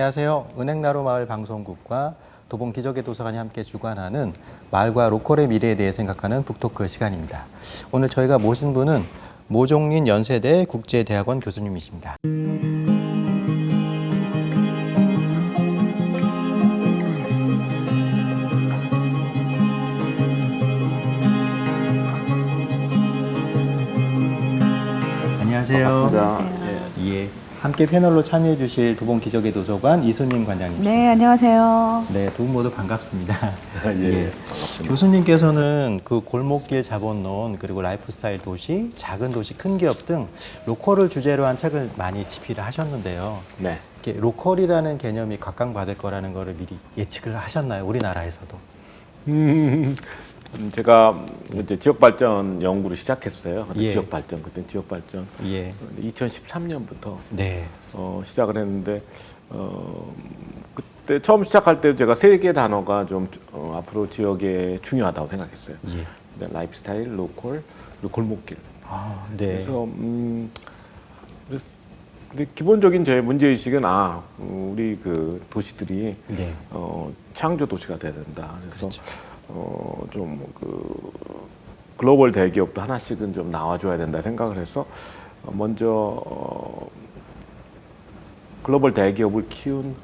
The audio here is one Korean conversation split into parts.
안녕하세요. 은행나루마을 방송국과 도봉 기적의 도서관이 함께 주관하는 마을과 로컬의 미래에 대해 생각하는 북토크 시간입니다. 오늘 저희가 모신 분은 모종린 연세대 국제대학원 교수님이십니다. 안녕하세요. 반갑습니다. 예, 함께 패널로 참여해 주실 도봉 기적의 도서관 이순님 관장님이십니다. 네, 안녕하세요. 네, 두 분 모두 반갑습니다. 예, 반갑습니다. 교수님께서는 그 골목길 자본론 그리고 라이프스타일 도시, 작은 도시, 큰 기업 등 로컬을 주제로 한 책을 많이 집필을 하셨는데요. 네. 이렇게 로컬이라는 개념이 각광받을 거라는 거를 미리 예측을 하셨나요? 우리나라에서도? 제가 이제 지역 발전 연구를 시작했어요. 예. 지역 발전, 그때 지역 발전. 예. 2013년부터 네. 시작을 했는데 그때 처음 시작할 때 제가 세 개 단어가 좀 앞으로 지역에 중요하다고 생각했어요. 예. 근데 라이프스타일, 로컬, 그리고 골목길. 아, 네. 그래서 근데 기본적인 제 문제 의식은 우리 그 도시들이 네. 창조 도시가 돼야 된다. 그래서 그렇죠. 좀 글로벌 대기업도 하나씩은 좀 나와줘야 된다 생각을 해서 먼저 글로벌 대기업을 키운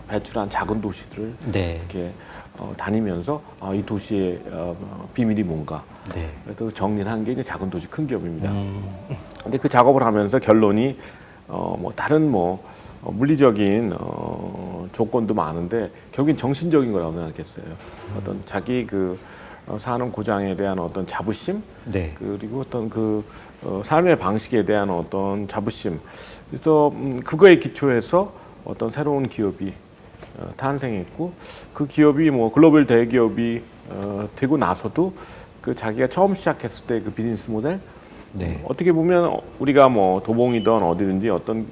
배출한 작은 도시들을 네. 이렇게 다니면서 이 도시의 비밀이 뭔가 네. 그래서 정리를 한 게 이제 작은 도시 큰 기업입니다. 근데 그 작업을 하면서 결론이 뭐 다른 물리적인 조건도 많은데 결국엔 정신적인 거라고 생각했어요. 어떤 자기 그 사는 고장에 대한 어떤 자부심, 네. 그리고 어떤 그 삶의 방식에 대한 어떤 자부심. 그래서 그거에 기초해서 어떤 새로운 기업이 탄생했고 그 기업이 뭐 글로벌 대기업이 되고 나서도 그 자기가 처음 시작했을 때 그 비즈니스 모델 네. 어떻게 보면 우리가 뭐 도봉이든 어디든지 어떤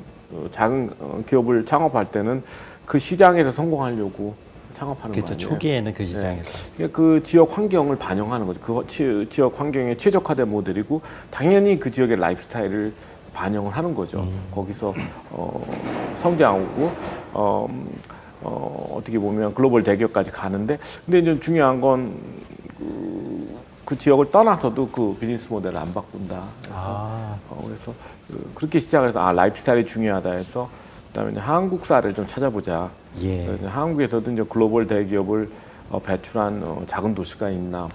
작은 기업을 창업할 때는 그 시장에서 성공하려고 창업하는 그렇죠. 거 아니에요? 초기에는 그 시장에서. 그 지역 환경을 반영하는 거죠. 그 지역 환경에 최적화된 모델이고 당연히 그 지역의 라이프스타일을 반영을 하는 거죠. 거기서 성장하고 어떻게 보면 글로벌 대기업까지 가는데 근데 이제 중요한 건 그 지역을 떠나서도 그 비즈니스 모델을 안 바꾼다. 그래서 그렇게 시작을 해서 라이프스타일이 중요하다 해서 그다음에 이제 한국사를 좀 찾아보자. 예. 그래서 한국에서도 이제 글로벌 대기업을 배출한 작은 도시가 있나.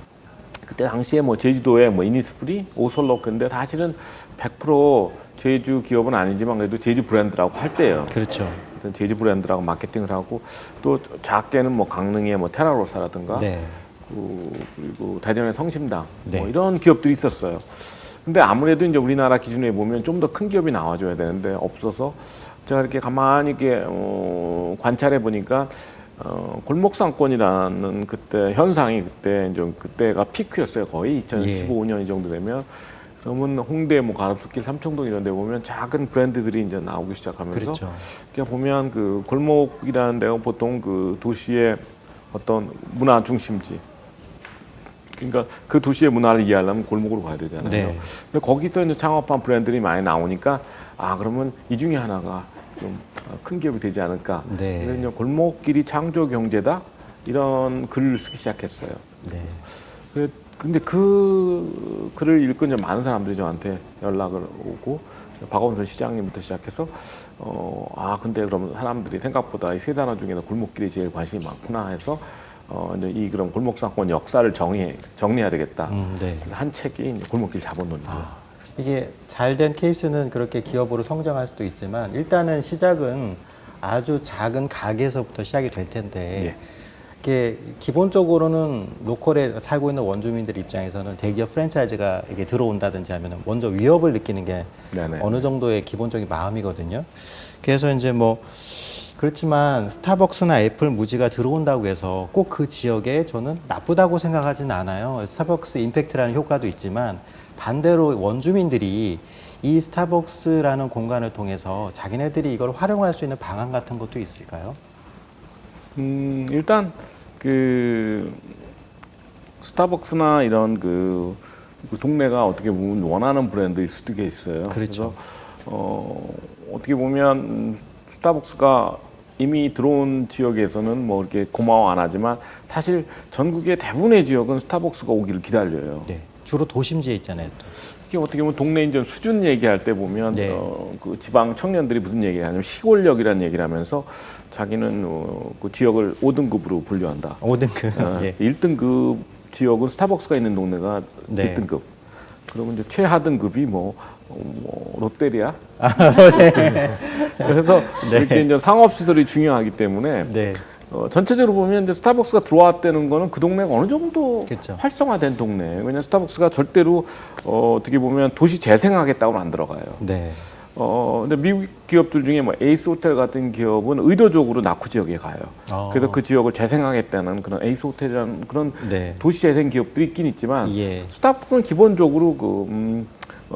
그때 당시에 뭐 제주도에 뭐 이니스프리, 오설로 근데 사실은 100% 제주 기업은 아니지만 그래도 제주 브랜드라고 할 때예요. 그렇죠. 제주 브랜드라고 마케팅을 하고 또 작게는 뭐 강릉의 뭐 테라로사라든가 네. 그리고 대전의 성심당 네. 뭐 이런 기업들이 있었어요. 근데 아무래도 이제 우리나라 기준에 보면 좀 더 큰 기업이 나와줘야 되는데 없어서 제가 이렇게 가만히 이렇게 관찰해 보니까 골목상권이라는 그때 현상이 그때가 피크였어요. 거의 2015, 5년 이 정도 되면 그러면 홍대, 뭐 가로수길, 삼청동 이런 데 보면 작은 브랜드들이 이제 나오기 시작하면서 그렇죠. 그러니까 보면 그 골목이라는 데가 보통 그 도시의 어떤 문화 중심지. 그러니까 그 도시의 문화를 이해하려면 골목으로 가야 되잖아요. 네. 근데 거기서 이제 창업한 브랜드들이 많이 나오니까 그러면 이 중에 하나가 좀 큰 기업이 되지 않을까. 네. 그래서 이제 골목길이 창조 경제다 이런 글을 쓰기 시작했어요. 네. 근데 그 글을 읽고 이제 많은 사람들이 저한테 연락을 오고 박원순 시장님부터 시작해서 근데 그럼 사람들이 생각보다 이 세 단어 중에서 골목길이 제일 관심이 많구나 해서 이제 그럼 골목상권 역사를 정리해야 되겠다. 네. 그래서 한 책이 이제 골목길 자본론이고요. 이게 잘된 케이스는 그렇게 기업으로 성장할 수도 있지만 일단은 시작은 아주 작은 가게에서부터 시작이 될 텐데 이게 기본적으로는 로컬에 살고 있는 원주민들 입장에서는 대기업 프랜차이즈가 이게 들어온다든지 하면 먼저 위협을 느끼는 게 네네. 어느 정도의 기본적인 마음이거든요. 그래서 이제 뭐 그렇지만 스타벅스나 애플, 무지가 들어온다고 해서 꼭 그 지역에 저는 나쁘다고 생각하지는 않아요. 스타벅스 임팩트라는 효과도 있지만 반대로 원주민들이 이 스타벅스라는 공간을 통해서 자기네들이 이걸 활용할 수 있는 방안 같은 것도 있을까요? 일단 그 스타벅스나 이런 그 동네가 어떻게 보면 원하는 브랜드일 수도 있어요. 그렇죠. 그래서 어떻게 보면 스타벅스가 이미 들어온 지역에서는 뭐 이렇게 고마워 안 하지만 사실 전국의 대부분의 지역은 스타벅스가 오기를 기다려요. 네. 주로 도심지에 있잖아요. 또. 이게 어떻게 보면 동네 인전 수준 얘기할 때 보면 네. 그 지방 청년들이 무슨 얘기를 하냐면 시골역이라는 얘기를 하면서 자기는 그 지역을 5등급으로 분류한다. 5등급. 예. 1등급 지역은 스타벅스가 있는 동네가 네. 1등급. 그리고 이제 최하등급이 뭐 롯데리아. 그래서 이렇게 이제 상업 시설이 중요하기 때문에 네. 전체적으로 보면 이제 스타벅스가 들어왔다는 거는 그 동네가 어느 정도 그렇죠. 활성화된 동네. 왜냐하면 스타벅스가 절대로 어떻게 보면 도시 재생하겠다고는 안 들어가요. 네. 근데 미국 기업들 중에 뭐 에이스 호텔 같은 기업은 의도적으로 낙후 지역에 가요. 그래서 그 지역을 재생하겠다는 그런 에이스 호텔이라는 그런 네. 도시 재생 기업들이 있긴 있지만 예. 스타벅스는 기본적으로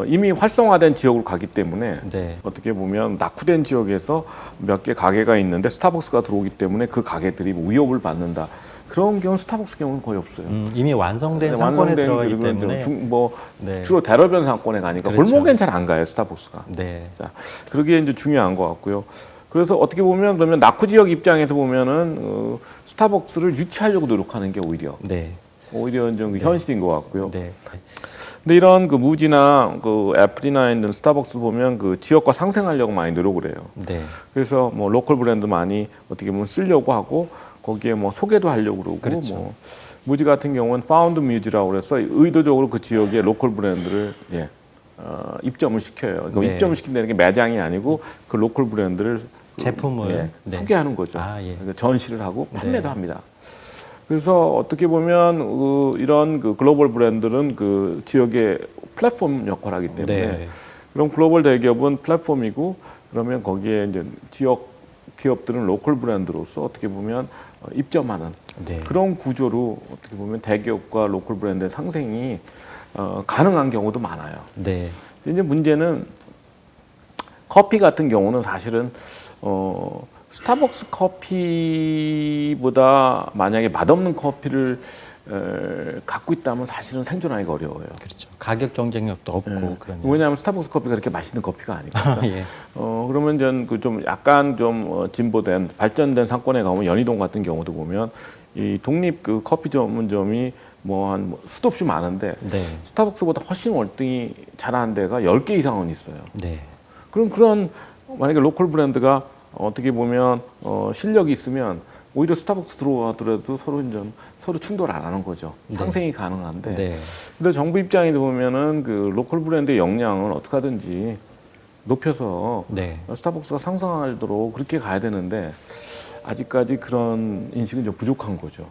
이미 활성화된 지역으로 가기 때문에 네. 어떻게 보면 낙후된 지역에서 몇 개 가게가 있는데 스타벅스가 들어오기 때문에 그 가게들이 뭐 위협을 받는다. 그런 경우는 스타벅스 경우는 거의 없어요. 이미 완성된 네, 상권에 완성된 들어가기 그리고 때문에 네. 주로 대로변 상권에 가니까 그렇죠. 골목엔 잘 안 가요 스타벅스가. 네. 자, 그게 이제 중요한 것 같고요. 그래서 어떻게 보면 그러면 낙후 지역 입장에서 보면은 스타벅스를 유치하려고 노력하는 게 오히려 네. 좀 현실인 것 같고요. 네. 근데 이런 그 무지나 그 애플이나 있는 스타벅스 보면 그 지역과 상생하려고 많이 노력을 해요. 네. 그래서 뭐 로컬 브랜드 많이 어떻게 보면 쓰려고 하고 거기에 뭐 소개도 하려고 그러고 그렇죠. 뭐 무지 같은 경우는 파운드 뮤지라고 그래서 의도적으로 그 지역의 로컬 브랜드를 입점을 시켜요. 그러니까 네. 입점을 시킨다는 게 매장이 아니고 그 로컬 브랜드를 제품을 네. 소개하는 거죠. 예. 그러니까 전시를 하고 판매도 네. 합니다. 그래서 어떻게 보면 이런 그 글로벌 브랜드는 그 지역의 플랫폼 역할을 하기 때문에 네. 그럼 글로벌 대기업은 플랫폼이고 그러면 거기에 이제 지역 기업들은 로컬 브랜드로서 어떻게 보면 입점하는 네. 그런 구조로 어떻게 보면 대기업과 로컬 브랜드의 상생이 가능한 경우도 많아요. 네. 이제 문제는 커피 같은 경우는 사실은 스타벅스 커피보다 만약에 맛없는 커피를 갖고 있다면 사실은 생존하기가 어려워요. 그렇죠. 가격 경쟁력도 없고 그런. 왜냐하면 스타벅스 커피가 그렇게 맛있는 커피가 아니거든요. 예. 그러면 좀 약간 좀 진보된 발전된 상권에 가면 연희동 같은 경우도 보면 이 독립 그 커피 전문점이 뭐 수도 없이 많은데 네. 스타벅스보다 훨씬 월등히 잘하는 데가 10개 이상은 있어요. 네. 그럼 그런 만약에 로컬 브랜드가 어떻게 보면 실력이 있으면 오히려 스타벅스 들어가더라도 서로 충돌 안 하는 거죠. 네. 상생이 가능한데. 네. 근데 정부 입장에 보면은 그 로컬 브랜드의 역량을 어떻게 하든지 높여서 네. 스타벅스가 상승하도록 그렇게 가야 되는데 아직까지 그런 인식은 좀 부족한 거죠.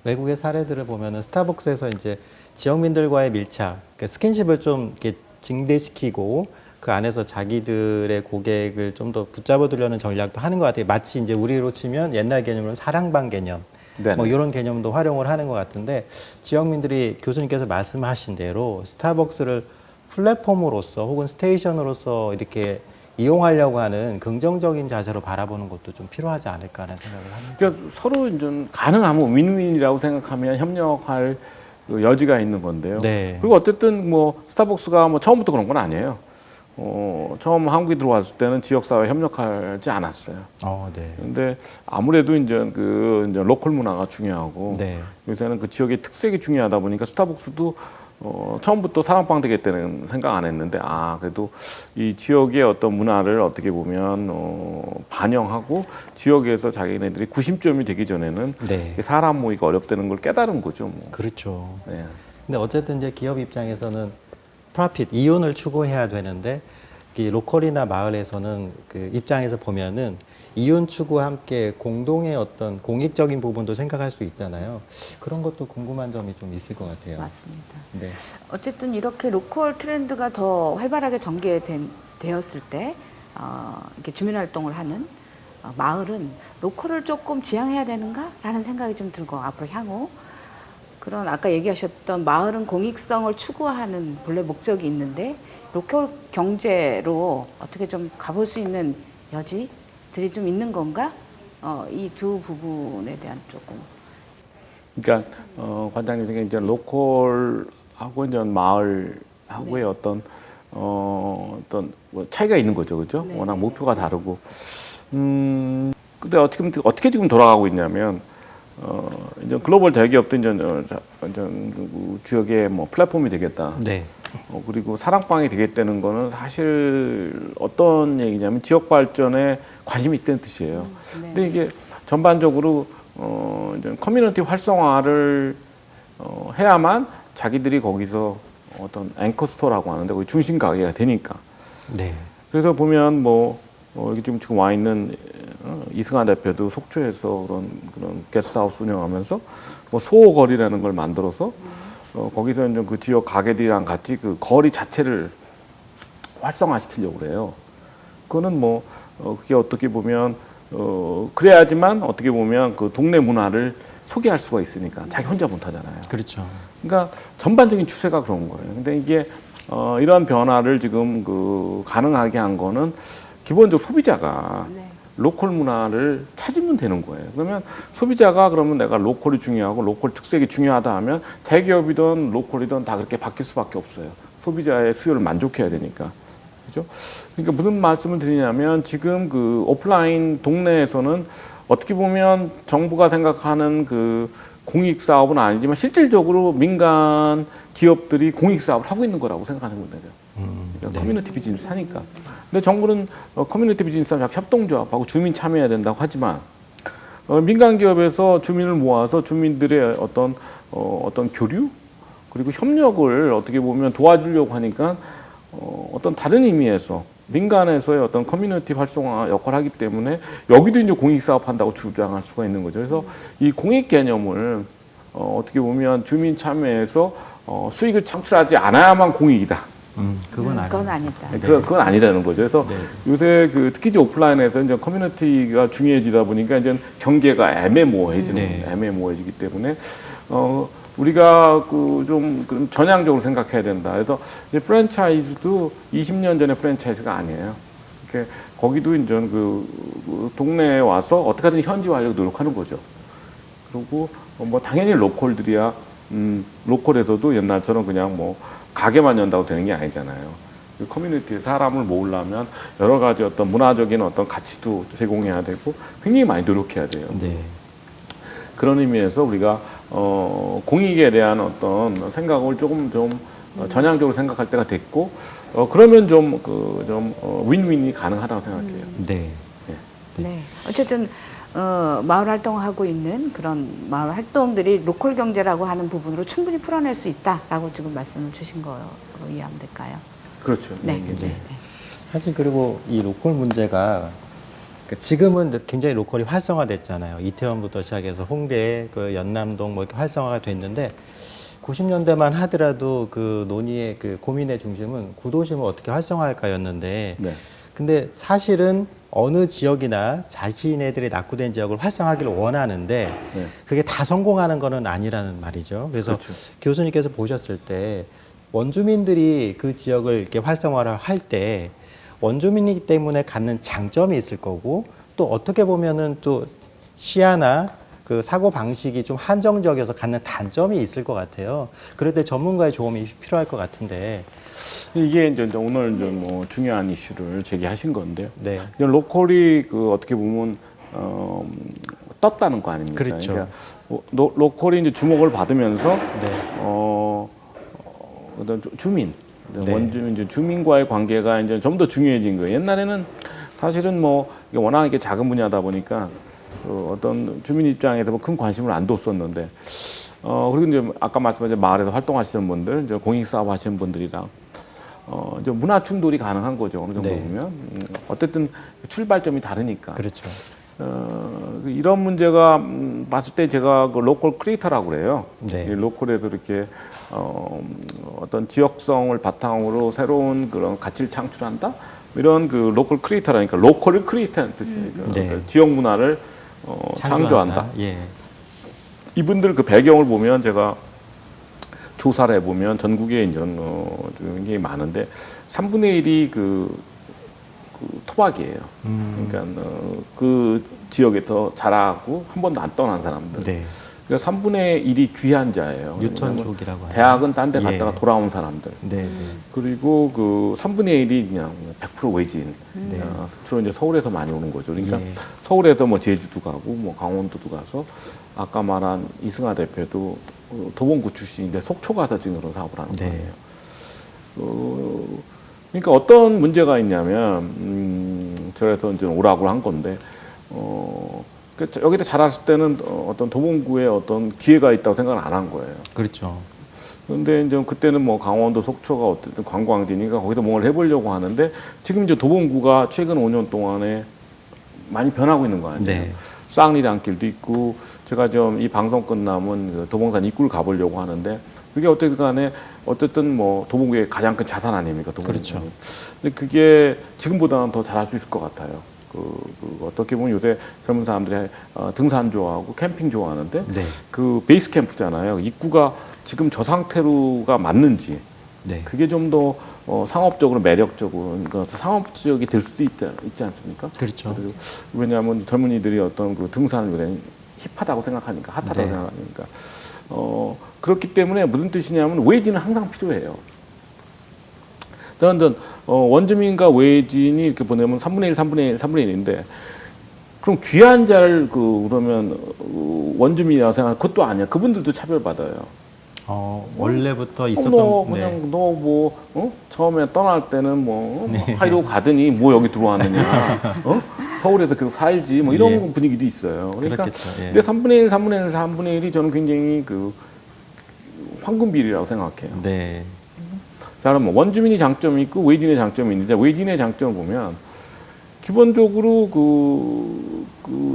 외국의 사례들을 보면은 스타벅스에서 이제 지역민들과의 밀착, 그 스킨십을 좀 이렇게 증대시키고 그 안에서 자기들의 고객을 좀 더 붙잡아두려는 전략도 하는 것 같아요. 마치 이제 우리로 치면 옛날 개념으로는 사랑방 개념, 네네. 뭐 이런 개념도 활용을 하는 것 같은데 지역민들이 교수님께서 말씀하신 대로 스타벅스를 플랫폼으로서 혹은 스테이션으로서 이렇게 이용하려고 하는 긍정적인 자세로 바라보는 것도 좀 필요하지 않을까 하는 생각을 합니다. 그러니까 서로 이제 가능하면 윈윈이라고 생각하면 협력할 그 여지가 있는 건데요. 네. 그리고 어쨌든 뭐 스타벅스가 뭐 처음부터 그런 건 아니에요. 처음 한국에 들어왔을 때는 지역사회 협력하지 않았어요. 네. 근데 아무래도 이제 이제 로컬 문화가 중요하고 네. 요새는 그 지역의 특색이 중요하다 보니까 스타벅스도 처음부터 사랑방 되겠다는 생각 안 했는데 그래도 이 지역의 어떤 문화를 어떻게 보면 반영하고 지역에서 자기네들이 구심점이 되기 전에는 네. 사람 모이기가 어렵다는 걸 깨달은 거죠. 뭐. 그렇죠. 네. 근데 어쨌든 이제 기업 입장에서는 프로핏, 이윤을 추구해야 되는데 이 로컬이나 마을에서는 그 입장에서 보면은 이윤 추구와 함께 공동의 어떤 공익적인 부분도 생각할 수 있잖아요. 그런 것도 궁금한 점이 좀 있을 것 같아요. 맞습니다. 네. 어쨌든 이렇게 로컬 트렌드가 더 활발하게 전개되었을 때 이렇게 주민활동을 하는 마을은 로컬을 조금 지향해야 되는가라는 생각이 좀 들고 앞으로 향후 그런 아까 얘기하셨던 마을은 공익성을 추구하는 본래 목적이 있는데 로컬 경제로 어떻게 좀 가볼 수 있는 여지들이 좀 있는 건가? 이 두 부분에 대한 조금. 그러니까 관장님 생각에 이제 로컬하고 이제 마을하고의 어떤 어떤 뭐 차이가 있는 거죠, 그죠? 네. 워낙 목표가 다르고. 근데 어떻게 지금 돌아가고 있냐면 이제 글로벌 대기업도 이제 지역의 뭐 플랫폼이 되겠다. 네. 그리고 사랑방이 되겠다는 거는 사실 어떤 얘기냐면 지역 발전에 관심이 있다는 뜻이에요. 네. 근데 이게 전반적으로 이제 커뮤니티 활성화를 해야만 자기들이 거기서 어떤 앵커 스토어라고 하는데 거기 중심 가게가 되니까. 네. 그래서 보면 여기 지금 와 있는 이승환 대표도 속초에서 그런 게스트하우스 운영하면서 뭐 소호거리라는 걸 만들어서 거기서 이제 그 지역 가게들이랑 같이 그 거리 자체를 활성화시키려고 그래요. 그거는 그게 어떻게 보면 그래야지만 어떻게 보면 그 동네 문화를 소개할 수가 있으니까 자기 혼자 못 하잖아요. 그렇죠. 그러니까 전반적인 추세가 그런 거예요. 근데 이게 이러한 변화를 지금 가능하게 한 거는 기본적으로 소비자가 네. 로컬 문화를 찾으면 되는 거예요. 그러면 소비자가 그러면 내가 로컬이 중요하고 로컬 특색이 중요하다 하면 대기업이든 로컬이든 다 그렇게 바뀔 수밖에 없어요. 소비자의 수요를 만족해야 되니까. 그죠? 그러니까 무슨 말씀을 드리냐면 지금 그 오프라인 동네에서는 어떻게 보면 정부가 생각하는 그 공익 사업은 아니지만 실질적으로 민간 기업들이 공익 사업을 하고 있는 거라고 생각하는 거죠. 그러니까 네. 커뮤니티 비즈니스 하니까. 근데 정부는 커뮤니티 비즈니스하면 협동조합하고 주민 참여해야 된다고 하지만 민간 기업에서 주민을 모아서 주민들의 어떤 교류 그리고 협력을 어떻게 보면 도와주려고 하니까 어떤 다른 의미에서 민간에서의 어떤 커뮤니티 활성화 역할을 하기 때문에 여기도 이제 공익 사업 한다고 주장할 수가 있는 거죠. 그래서 이 공익 개념을 어떻게 보면 주민 참여해서 수익을 창출하지 않아야만 공익이다. 그건 아니에요. 그건 아니다. 네. 그건 아니라는 거죠. 그래서 네. 요새 특히 이제 오프라인에서 이제 커뮤니티가 중요해지다 보니까 이제 경계가 애매모호해지기 때문에 우리가 좀 전향적으로 생각해야 된다. 그래서 이제 프랜차이즈도 20년 전에 프랜차이즈가 아니에요. 이렇게 거기도 이제 그 동네에 와서 어떻게든 현지화하려고 노력하는 거죠. 그리고 당연히 로컬들이야 로컬에서도 옛날처럼 그냥 가게만 연다고 되는 게 아니잖아요. 그 커뮤니티에 사람을 모으려면 여러 가지 어떤 문화적인 어떤 가치도 제공해야 되고 굉장히 많이 노력해야 돼요. 네. 그런 의미에서 우리가 공익에 대한 어떤 생각을 조금 좀 전향적으로 생각할 때가 됐고 그러면 좀 윈윈이 가능하다고 생각해요. 네. 네. 어쨌든 마을 활동하고 있는 그런 마을 활동들이 로컬 경제라고 하는 부분으로 충분히 풀어낼 수 있다라고 지금 말씀을 주신 거로 이해하면 될까요? 그렇죠. 네. 네. 사실 그리고 이 로컬 문제가 지금은 굉장히 로컬이 활성화됐잖아요. 이태원부터 시작해서 홍대, 그 연남동 이렇게 활성화가 됐는데 90년대만 하더라도 그 논의의 그 고민의 중심은 구도심을 어떻게 활성화할까였는데 네. 근데 사실은 어느 지역이나 자기네들이 낙후된 지역을 활성화하기를 원하는데 네. 그게 다 성공하는 거는 아니라는 말이죠. 그래서 그렇죠. 교수님께서 보셨을 때 원주민들이 그 지역을 이렇게 활성화를 할 때 원주민이기 때문에 갖는 장점이 있을 거고 또 어떻게 보면은 또 시야나 그 사고 방식이 좀 한정적이어서 갖는 단점이 있을 것 같아요. 그럴 때 전문가의 조언이 필요할 것 같은데. 이게 이제 오늘 이제 중요한 이슈를 제기하신 건데요. 네. 이제 로컬이 어떻게 보면 떴다는 거 아닙니까? 그렇죠. 그러니까 로컬이 이제 주목을 받으면서 네. 어떤 주민, 네. 원주민, 이제 주민과의 관계가 이제 좀 더 중요해진 거예요. 옛날에는 사실은 이게 워낙 이렇게 작은 분야다 보니까 어떤 주민 입장에서 큰 관심을 안 뒀었는데, 그리고 이제 아까 말씀하신 마을에서 활동하시는 분들, 이제 공익 사업 하시는 분들이랑 이제 문화 충돌이 가능한 거죠. 어느 정도 네. 보면 어쨌든 출발점이 다르니까. 그렇죠. 이런 문제가 봤을 때 제가 그 로컬 크리에이터라고 그래요. 네. 이 로컬에서 이렇게 어떤 지역성을 바탕으로 새로운 그런 가치를 창출한다. 이런 그 로컬 크리에이터라니까 로컬을 크리에이터는 뜻이니까 네. 그러니까 지역 문화를 창조한다. 예. 이분들 그 배경을 보면 제가 조사를 해보면 전국에 이제 굉장히 많은데 3분의 1이 그 토박이에요. 그러니까 그 지역에서 자라고 한 번도 안 떠난 사람들. 네. 그러니까 3분의 1이 귀한 자예요. 유천족이라고 하죠. 대학은 딴 데 갔다가 예. 돌아온 사람들. 네, 네. 그리고 그 3분의 1이 그냥 100% 외지인. 네. 주로 이제 서울에서 많이 오는 거죠. 그러니까 예. 서울에서 뭐 제주도 가고 뭐 강원도도 가서 아까 말한 이승하 대표도 도봉구 출신인데 속초 가서 지금 그런 사업을 하는 네. 거예요. 그러니까 어떤 문제가 있냐면 저래서 이제 오라고 한 건데 그러니까 여기다 잘했을 때는 어떤 도봉구에 어떤 기회가 있다고 생각을 안 한 거예요. 그렇죠. 그런데 이제 그때는 뭐 강원도 속초가 어쨌든 관광지니까 거기서 뭔가를 해보려고 하는데 지금 이제 도봉구가 최근 5년 동안에 많이 변하고 있는 거 아니에요? 네. 쌍리단길도 있고 제가 좀 이 방송 끝나면 그 도봉산 입구를 가보려고 하는데 그게 어쨌든 간에 어쨌든 뭐 도봉구의 가장 큰 자산 아닙니까? 도봉구. 그렇죠. 근데 그게 지금보다는 더 잘할 수 있을 것 같아요. 어떻게 보면 요새 젊은 사람들이 등산 좋아하고 캠핑 좋아하는데 네. 그 베이스 캠프잖아요. 입구가 지금 저 상태로가 맞는지 네. 그게 좀 더 상업적으로 매력적으로 그러니까 상업적이 될 수도 있지 않습니까? 그렇죠. 그리고 왜냐하면 젊은이들이 어떤 그 등산을 요새 힙하다고 생각하니까 핫하다고 네. 생각하니까 그렇기 때문에 무슨 뜻이냐면 외지는 항상 필요해요. 저는 원주민과 외지인이 이렇게 보내면 3분의 1, 3분의 1, 3분의 1인데 그럼 귀한 자를 그러면 원주민이라고 생각하면 그것도 아니야. 그분들도 차별받아요. 원래부터 있었던 너 네. 그냥 너 뭐 처음에 떠날 때는 뭐 네. 하이로 가더니 뭐 여기 들어왔느냐 서울에서 계속 살지 뭐 이런 예. 분위기도 있어요. 그러니까 그렇겠죠. 예. 근데 3분의 1, 3분의 1, 3분의 1이 저는 굉장히 그 황금 비율이라고 생각해요. 네. 자, 그럼 원주민이 장점이 있고 외진의 장점이 있는데 외진의 장점을 보면 기본적으로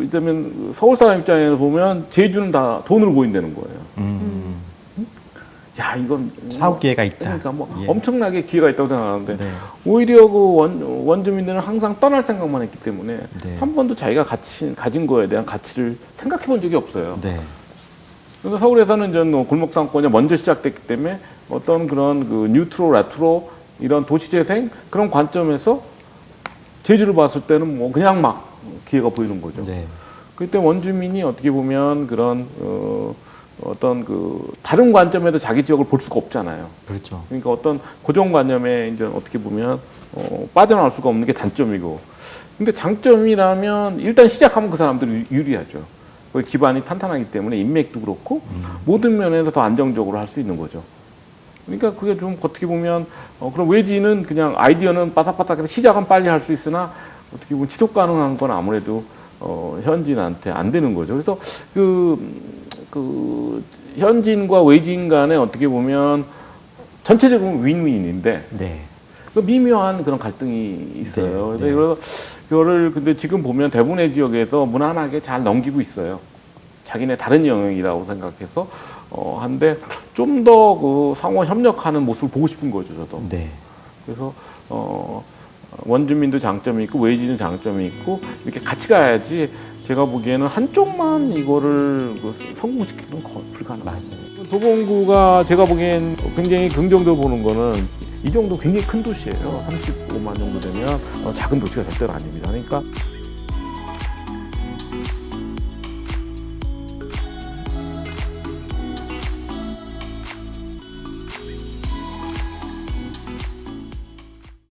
이러면 서울 사람 입장에서 보면 제주는 다 돈으로 보인다는 거예요. 야, 이건 사업 기회가 있다. 그러니까 뭐 예. 엄청나게 기회가 있다고 생각하는데 네. 오히려 그 원주민들은 항상 떠날 생각만 했기 때문에 네. 한 번도 자기가 가진 거에 대한 가치를 생각해 본 적이 없어요. 네. 그러니까 서울에서는 전 골목 상권이 먼저 시작됐기 때문에 어떤 그런 그 뉴트로, 레트로 이런 도시재생 그런 관점에서 제주를 봤을 때는 뭐 그냥 막 기회가 보이는 거죠. 네. 그때 원주민이 어떻게 보면 그런 어떤 그 다른 관점에서 자기 지역을 볼 수가 없잖아요. 그렇죠. 그러니까 어떤 고정관념에 이제 어떻게 보면 빠져나올 수가 없는 게 단점이고, 근데 장점이라면 일단 시작하면 그 사람들이 유리하죠. 그 기반이 탄탄하기 때문에 인맥도 그렇고 모든 면에서 더 안정적으로 할 수 있는 거죠. 그러니까 그게 좀 어떻게 보면 그럼 외지는 그냥 아이디어는 바삭바삭해서 시작은 빨리 할 수 있으나 어떻게 보면 지속 가능한 건 아무래도 현지인한테 안 되는 거죠. 그래서 그 현지인과 외지인 간에 어떻게 보면 전체적으로 윈윈인데 네. 그 미묘한 그런 갈등이 있어요. 네, 네. 그래서 이거를 근데 지금 보면 대부분의 지역에서 무난하게 잘 넘기고 있어요. 자기네 다른 영역이라고 생각해서 한데 좀 더 그 상호 협력하는 모습을 보고 싶은 거죠, 저도. 네. 그래서 원주민도 장점이 있고 외지는 장점이 있고 이렇게 같이 가야지. 제가 보기에는 한쪽만 이거를 성공시키는 건 불가능해요. 맞아요. 도봉구가 제가 보기엔 굉장히 긍정적으로 보는 거는 이 정도 굉장히 큰 도시예요. 35만 정도 되면 작은 도시가 절대로 아닙니다. 그러니까